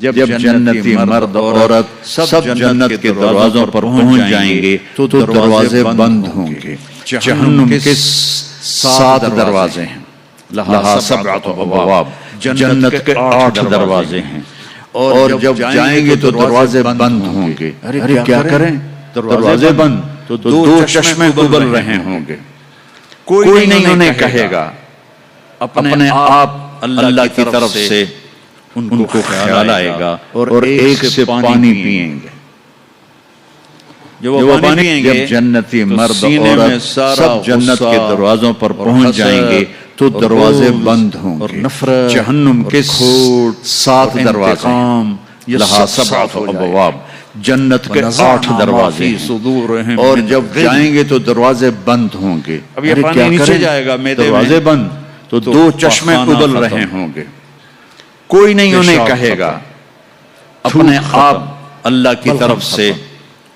جب جنتی مرد عورت سب جنت کے دروازوں پر پہنچ جائیں گے تو دروازے بند ہوں گے۔ جہنم کے 7 دروازے ہیں، لہا 7 ابواب، جنت کے 8 دروازے ہیں، اور جب جائیں گے تو دروازے بند ہوں گے۔ ارے کیا کریں؟ دروازے بند تو 2 چشمے ابل رہے ہوں گے۔ کوئی نہیں انہیں کہے گا، اپنے آپ اللہ کی طرف سے ان کو خیال آئے گا اور ایک سے پانی پئیں گے۔ جو وہ پانی پئیں گے، جب جنتی مرد عورت سب جنت کے دروازوں پر پہنچ جائیں گے تو دروازے بند ہوں گے۔ جہنم کے 7 دروازے، لہا 7 ابواب، جنت کے 8 دروازے ہیں، اور جب جائیں گے تو دروازے بند ہوں گے۔ اب یہ پانی نیچے جائے گا، دروازے بند تو 2 چشمے ابل رہے ہوں گے۔ کوئی نہیں انہیں کہے گا، اپنے آپ اللہ کی طرف سے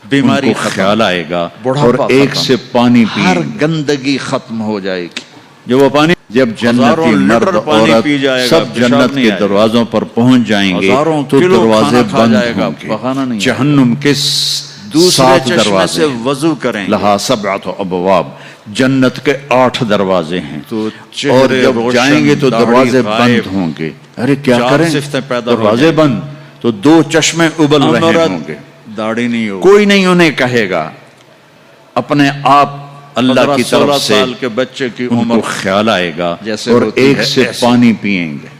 بیماری خیال آئے گا اور ایک سے پانی پئیں گے، ہر گندگی ختم ہو جائے گی۔ جو وہ پانی جب جنتی مرد عورت سب جنت کے دروازوں پر پہنچ جائیں گے تو دروازے بند ہوں گے۔ جہنم کے 7 دروازے، وضو کریں، لہا 7 ابواب، جنت کے 8 دروازے ہیں، اور جب جائیں گے تو دروازے بند ہوں گے۔ ارے کیا کریں؟ دروازے بند تو 2 چشمے ابل رہے ہوں گے۔ داڑھی نہیں ہوگی، کوئی نہیں انہیں کہے گا، اپنے آپ اللہ کی طرف سے بچے کی عمر خیال آئے گا اور ایک سے پانی پئیں گے۔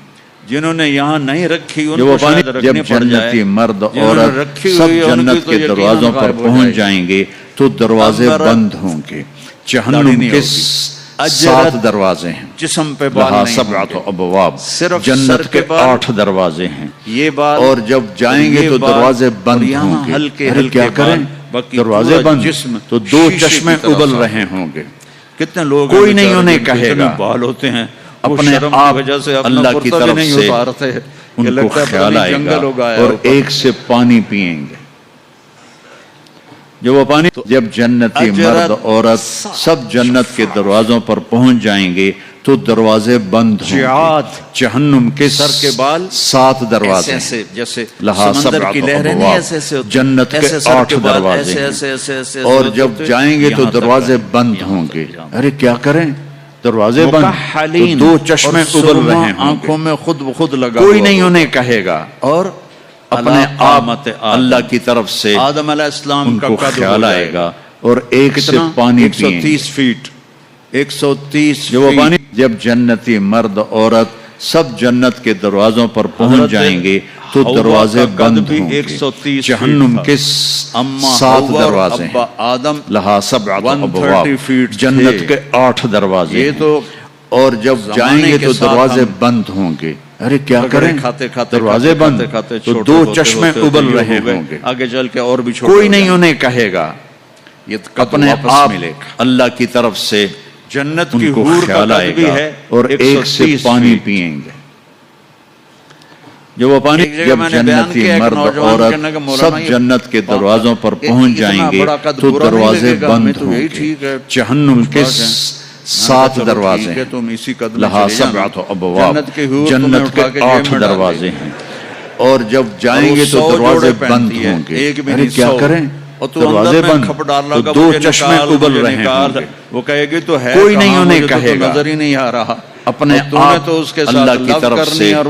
جنہوں نے یہاں نہیں رکھی ان کو شاید رکھنے پڑ جائے۔ جب جنتی مرد عورت سب جنت کے دروازوں پر پہنچ جائیں گے تو دروازے بند ہوں گے۔ جہنم کے 7 دروازے ہیں، جسم پہ لہا 7 ابواب، جنت کے 8 دروازے ہیں، اور جب جائیں گے تو دروازے بند ہوں گے۔ کیا کریں؟ دروازے بند تو 2 چشمے ابل رہے ہوں گے۔ کتنے لوگ کوئی نہیں انہیں کہے گا، بال ہوتے ہیں، اپنے آپ اللہ کی طرف سے ان کو خیال آئے گا اور ایک سے پانی پئیں گے۔ جو وہ پانی جب جنتی مرد عورت سب جنت کے دروازوں پر پہنچ جائیں گے تو دروازے بند ہوں گے۔ جہنم کے سر کے بال 7 دروازے، جیسے لہا 7 ابواب، جنت کے 8 دروازے ہیں، اور جب جائیں گے تو دروازے بند ہوں گے۔ ارے کیا کریں؟ دروازے بند تو 2 چشمے ابل رہے ہوں گے، آنکھوں میں خود لگا، کوئی نہیں انہیں کہے گا، اور اپنے آپ اللہ کی طرف سے آدم علیہ السلام کا خیال آئے گا اور ایک سے پانی پئیں گے۔ 130 فیٹ، 130 جو وہ پانی جب جنتی مرد عورت سب جنت کے دروازوں پر پہنچ جائیں گے تو دروازے بند ہوں گے۔ جہنم کے 7 دروازے ہیں، لہا 7 ابواب، جنت کے 8 دروازے ہیں، اور جب جائیں گے تو دروازے بند ہوں گے۔ ارے کیا کریں؟ دروازے بند تو 2 چشمے ابل رہے ہوں گے۔ آگے چل کے اور بھی کوئی نہیں انہیں کہے گا، اپنے آپ اللہ کی طرف سے جنت کی حور خیال آئے گا اور ایک سے پانی پئیں گے۔ جو وہ پانی جب جنتی مرد عورت سب جنت کے دروازوں پر پہنچ جائیں گے تو دروازے بند ہوں گے۔ جہنم کے 7 دروازے ہیں، لہا 7 ابواب، جنت کے 8 دروازے ہیں، اور جب جائیں گے تو دروازے بند ہوں گے۔ ارے کیا کریں؟ دروازے بند تو 2 چشمے ابل رہے ہوں گے۔ وہ کہے گی تو ہے، کوئی نہیں انہیں کہے گا، نظر ہی نہیں آ رہا، اپنے آپ اللہ کی طرف سے ان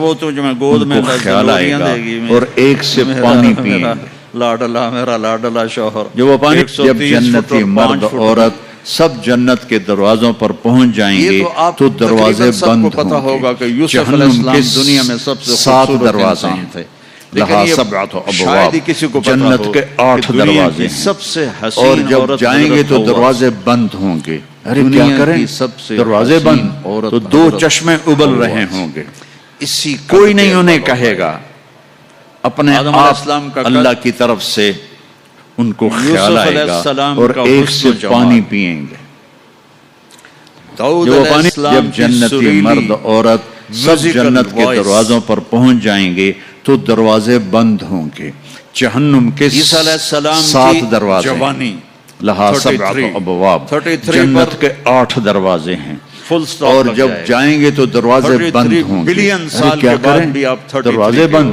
کو خیال آئے گا اور ایک سے پانی پئیں گے۔ لاڈلا میرا لاڈلا شوہر۔ جو وہ پانی جب جنتی مرد عورت سب جنت کے دروازوں پر پہنچ جائیں گے تو دروازے بند ہوں گے۔ جہنم کے دنیا میں سب سے 7 دروازے ہیں، لہا 7 ابواب، جنت کے 8 دروازے ہیں، اور جب جائیں گے تو دروازے بند ہوں گے۔ ارے کیا کریں؟ دروازے بند تو 2 چشمے ابل رہے ہوں گے۔ کوئی نہیں انہیں کہے گا، اپنے آپ اللہ کی طرف سے ان کو خیال آئے گا اور ایک سے پانی پئیں گے۔ جو پانی جب جنتی مرد عورت سب جنت کے دروازوں پر پہنچ جائیں گے تو دروازے بند ہوں گے۔ جہنم کے 7 دروازے، لہا 7 ابواب، جنت کے 8 دروازے ہیں، اور جب جائیں گے تو دروازے بند ہوں گے۔ کیا کریں؟ دروازے بند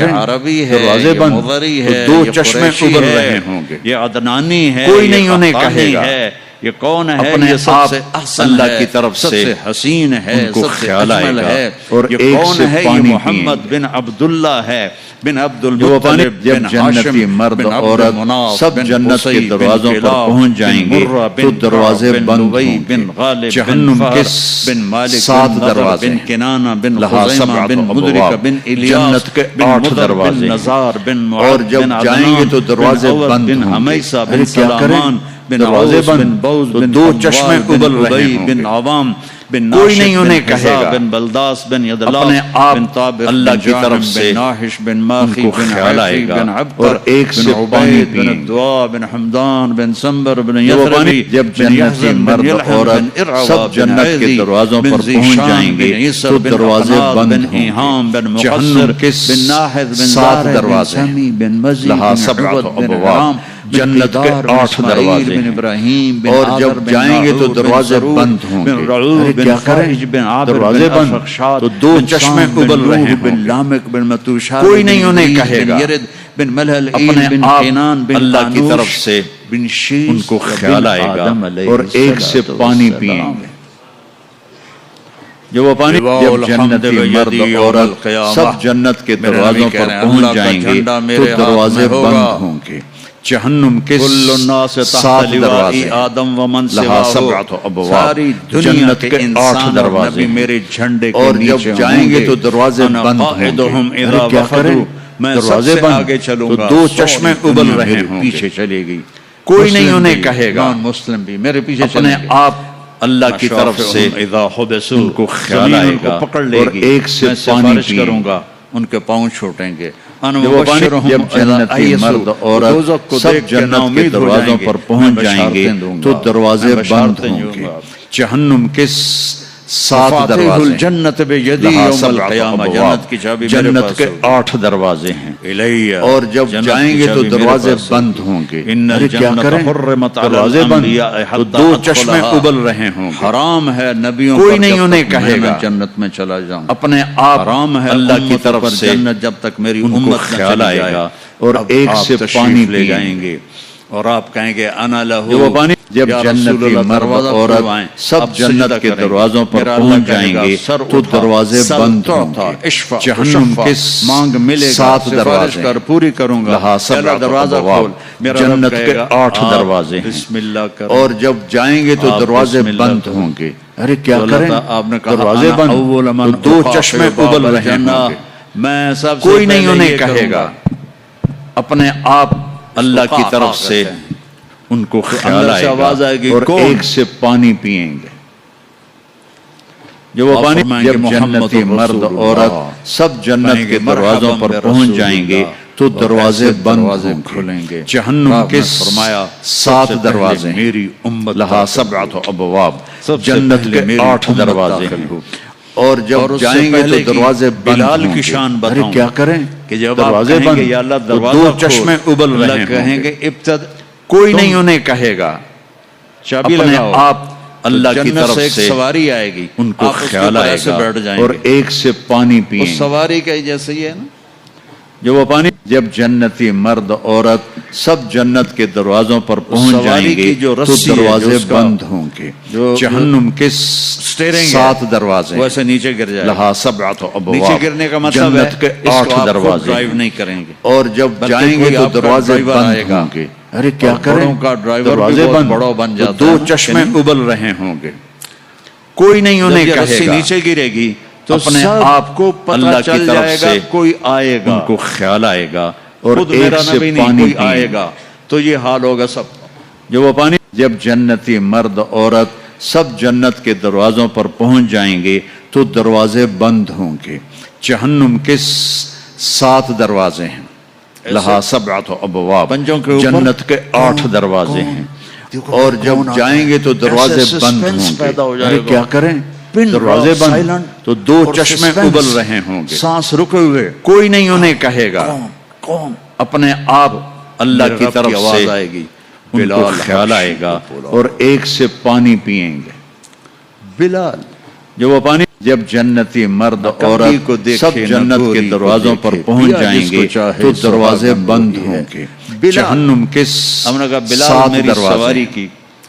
کریں یہ عربی ہے، دروازے یہ بند، مضری تو ہے، دو یہ چشمے قریشی ابل ہے، رہے ہوں گے، یہ عدنانی ہے، کوئی یہ نہیں انہیں قحطانی کہے گا، ہے، یہ کون ہے، اپنے یہ سب آپ سے احسن اللہ ہے، کی طرف سب سے سے حسین ہے، ان کو سب سے خیال آئے اجمل گا، ہے، اور یہ ایک کون سے ہے، یہ پانی محمد پئیں گے۔ بن عبداللہ ہے، بن عبد جو وہ پانی المطلب جب بن جنتی ہاشم مرد بن عبد عورت مناف سب بن جنت کے قصی بن دروازوں پر کلاب پہنچ بن جائیں گے مرہ تو بن دروازے کعب بن بند لؤی ہوں گے بن غالب بن جہنم کے فہر بن مالک 7 بن نضر دروازے بن ہیں کنانہ بن لہا خزیمہ 7 بن مدرکہ ابواب بن الیاس جنت کے بن 8 مدر بن دروازے ہیں نزار بن اور معد جب بن جائیں گے عدنان تو دروازے بن عوض بند بن ہوں گے حمیسہ ارے بن کیا کریں سلامان بن دروازے عوس بند بن بوز تو بن 2 حموال چشمے بن ابل رہے ابی ہوں بن گے عوام بن کوئی ناشد نہیں بن انہیں کہے حذا گا بن بلداس بن یدلاس اپنے آپ بن طابق اللہ بن کی طرف جاہم سے بن ناحش بن ان ماخی کو بن خیال عیفی آئے گا بن اور عبتر ایک بن سے پانی عبید بن پئیں گے الدعاء بن حمدان بن سنبر بن جو وہ یثربی پانی جب بن جنتی یحزن بن مرد یلحم بن عورت ارعوا سب بن جنت کے عیدی دروازوں بن پر پہنچ زیشان جائیں بن گے عیسر تو بن دروازے اقناط بند بن ہوں ایہام گے بن جہنم مقصر کے بن ناحد بن 7 زارع بن دروازے ہیں سمی بن مزی لہا بن 7 عبد بن ابواب حرام بن جنت کے قیدار بن 8 اسماعیل دروازے بن ہیں ابراہیم بن اور آذر جب بن جائیں گے تو ناحور بن دروازے سرور بند ہوں بن گے رعوب ارے بن کیا کریں فائج بن عابر دروازے بن بند افخشاد تو 2 بن چشمے سام بن ابل رہے نوح ہوں بن گے لامک بن متوشال کوئی بن نہیں انہیں ابلیس کہے بن گا یرد بن ملہل اپنے بن آپ قینان بن اللہ کی طرف قانوش سے بن شیس ان کو خیال آئے گا آدم علیہ اور ایک سے الصلاۃ پانی والسلام پئیں گے جو وہ پانی لواء جب الحمد جنتی مرد بیدی یوم عورت القیامہ سب جنت کے میرے دروازوں نبی کہہ پر رہے ہیں پہنچ اللہ کا جائیں گے جھنڈا تو میرے ہاتھ دروازے میں ہوگا بند ہوں گے جہنم کے کل الناس تحت 7 لواء دروازے ہیں آدم ومن لہا سواہ 7 ابواب ساری دنیا جنت کے کے 8 انسان اور دروازے نبی ہیں میرے جھنڈے کے اور نیچے جب جائیں گے تو دروازے انا بند ہوں قائدہم گے اذا ارے کیا کریں وفدوا میں سب دروازے سے بند آگے چلوں تو گا 2 ساری چشمے ابل دنیا رہے میرے ہوں پیچھے گے چلے گی کوئی نہیں مسلم انہیں بھی کہے گا نان مسلم بھی میرے پیچھے اپنے چلیں گے آپ اللہ کی طرف سے اذا حبسوا ان کو خیال زمین آئے ان کو گا پکڑ لے اور گی ایک سے میں پانی سفارش پئیں کروں گا ان کے پاؤں چھوٹیں گے انا جو وہ پانی مبشرہم جب اذا جنتی ایسوا مرد دوزخ عورت کو سب دیکھ کے جنت کے ناامید ہو دروازوں جائیں گے پر پہنچ میں جائیں گے بشارتیں دوں تو گا دروازے میں بند بشارتیں ہوں دوں گے گا جہنم کے 7 مفاتیح دروازے ہیں الجنت بیدی لہا یوم 7 القیامہ ابواب جنت کی چابی میرے جنت پاس کے ہوگی 8 دروازے ہیں الیہ اور جب جنت جائیں کی گے تو چابی میرے دروازے پاس بند ہوگی ہوں گے ان ارے کیا الجنت کریں حرمت علی دروازے بند الانبیاء تو حتی 2 چشمے ادخلها ابل رہے ہوں گے حرام ہے نبیوں کوئی پر نہیں جب انہیں تک کہے میں گا نہ جنت میں چلا جاؤں اپنے آپ حرام ہے اللہ کی امتوں طرف پر سے جنت جب تک میری ان کو امت نہ خیال چلی آئے جائے گا اور اب ایک آپ سے تشریف پانی لے پئیں جائیں گے اور آپ کہیں گے انا لہو جو وہ پانی جب یا رسول جنتی اللہ مرد دروازہ عورت کھلوائیں سب اب جنت سجدہ کے کریں گے دروازوں پر میرا اللہ پہنچ کہے جائیں گا گے سر تو اٹھا دروازے سل بند ہوں تعطا گے اشفع جہنم تشفع کے مانگ ملے گا 7 سفارش دروازے کر پوری کروں گا لہا اللہ 7 دروازہ ابواب کھول میرا رب جنت کہے کے گا 8 آپ دروازے ہیں بسم اللہ کرو اور جب جائیں گے تو آپ دروازے بسم اللہ بند کرو ہوں گے ارے کیا تو اللہ کریں تعالیٰ آپ نے کہا دروازے انا بند اول من تو 2 اخافر چشمے باب ابل رہے الجنہ ہوں گے میں سب سے کوئی نہیں پہلے انہیں یہ کہے کروں گا اپنے آپ اللہ کی طرف سے ان کو خیال اندر آئے سے آواز آئے گی گا اور کون ایک سے پانی پئیں گے جو وہ آپ پانی فرمائیں گے جب محمد جنتی مرد رسول اللہ عورت سب جنت کہیں کے گے دروازوں مرحبا پر برسول پہنچ جائیں گے اللہ تو اور دروازے ایسے بند دروازے ہوں کھلیں گے جہنم آپ کے نے فرمایا 7 دروازے ہیں میری امت لہا داخل 7 ہو ابواب سب سے جنت پہلے کے میری 8 امت دروازے داخل ہیں ہو اور جب اور اس سے جائیں گے پہلے تو کی دروازے بند بلال ہوں کی گے شان ارے بتاؤں کیا کریں کہ جب آپ دروازے کہیں گے بند یا اللہ تو دروازہ 2 چشمے ابل اللہ رہے کہیں ہوں گے گے ابتد کوئی نہیں انہیں کہے گا چابی اپنے لگاؤ آپ اللہ کی جنت طرف سے ایک سے سواری آئے گی ان کو آپ اس کے خیال اوپر آئے ایسے گا بیٹھ جائیں اور گے ایک سے پانی اس پئیں گے سواری کا جیسے ہی ہے نا جو وہ پانی جب جنتی مرد عورت سب جنت کے دروازوں پر پہنچ سواری جائیں گے کی جو تو رسی ہے، جو دروازے اس کا بند ہوں گے جو جہنم کے اسٹیئرنگ 7 دروازے وہ ایسے نیچے گر جائے لہا 7 ابواب نیچے گرنے کا مطلب ہے جنت کے اس 8 کو آپ خود دروازے ڈرائیو ہیں نہیں کریں گے اور جب بلکہ جائیں گے کوئی تو آپ کا دروازے ڈرائیور بند آئے گا ہوں گے ارے کیا اور کریں بڑوں کا ڈرائیور بھی دروازے بہت بند بڑا بن جاتا تو ہے 2 نا، چشمے کہ نہیں؟ ابل رہے ہوں گے کوئی نہیں جب انہیں یہ کہے رسی گا نیچے گرے گی تو اپنے سب آپ کو اللہ پتہ کی چل طرف جائے گا سے کوئی آئے گا ان کو خیال آئے گا اور خود ایک میرا سے نبی نہیں پانی کوئی پئیں آئے گے گا تو یہ حال ہوگا سب کا جو وہ پانی جب جنتی مرد عورت سب جنت کے دروازوں پر پہنچ جائیں گے تو دروازے بند ہوں گے جہنم کے 7 دروازے ہیں لہا 7 ابواب پنجوں کے اوپر جنت کے 8 دروازے ہیں اور جب جائیں گے تو دروازے بند ہوں گے ارے کیا کریں دروازے بند تو 2 چشمے ابل رہے ہوں گے سانس رکے ہوئے کوئی نہیں انہیں کہے گا کون اپنے آپ اللہ کی طرف آواز سے آئے گی ان کو خیال آئے گا اور ایک سے پانی پئیں گے بلال جو وہ پانی جب جنتی مرد کو عورت دیکھے سب نہ جنت گوری کے کو دروازوں پر دیکھے، پہنچ پیا جائیں جس کو گے چاہے تو دروازے سہاگن بند ہوتی ہوں ہے۔ گے بلال جہنم کے ہم نے کہا بلال 7 میری دروازے سواری ہیں کی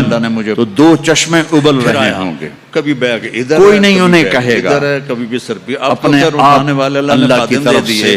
اللہ نے مجھے تو دو چشمے ابل رہے پھرایا۔ ہوں گے، کبھی بیگ ادھر کوئی ہے، نہیں کبھی انہیں بیگ کہے گا ادھر ہے، کبھی بستر پہ اب تو اپنے خیر آپ اٹھانے والے اللہ نے اللہ کی خادم دے طرف دیے، سے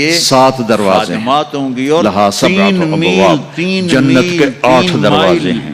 لیے 7 دروازے ہیں خادمات ہوں گی اور لہا 7 3 میل ابواب، 3 جنت کے 8 3 دروازے مائل ہیں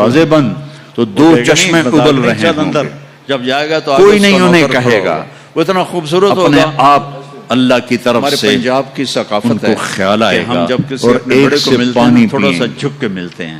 دروازے بند تو دو چشمے ابل رہے ہوں گے. جب جائے گا تو کوئی نہیں انہیں کہے گا. وہ اتنا خوبصورت اپنے ہوگا. آپ اللہ کی طرف ہمارے سے پنجاب کی ان ثقافت کو ہے خیال آئے کہ گا ہم جب کسی اور اپنے ایک بڑے کو سے ملتے ہیں پانی تھوڑا سا پئیں. جھک کے ملتے ہیں.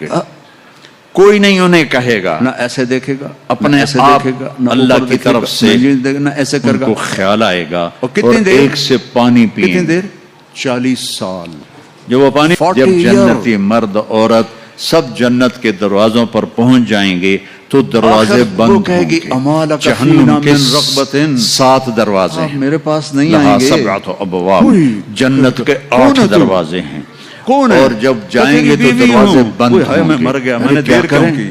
گے کوئی نہیں انہیں کہے گا نہ ایسے دیکھے گا، اپنے نہ ایسے آپ دیکھے گا، نہ اللہ اوپر کی دیکھے طرف گا، سے نہ ایسے کر ان گا۔ کو خیال آئے گا اور کتنی اور دیر؟ ایک سے پانی کتنی پیئیں دیر؟ 40 سال۔ جو وہ پانی 40 جب year۔ جنتی مرد عورت سب جنت کے دروازوں پر پہنچ جائیں گے تو دروازے آخر وہ بند کہے ہوں گی گے امالک جہنم فینا کے من رغبتن۔ 7 دروازے آپ ہیں میرے پاس نہیں لہا آئیں گے۔ 7 ابواب کوئی جنت کے کون 8 ہے تو؟ دروازے ہیں کون ہے؟ اور جب تو جائیں تیری گے تو بیوی دروازے ہوں۔ بند کوئی ہائے ہوں میں گے مر گیا، میں ارے نے کیا دیر کیوں کریں؟ کی؟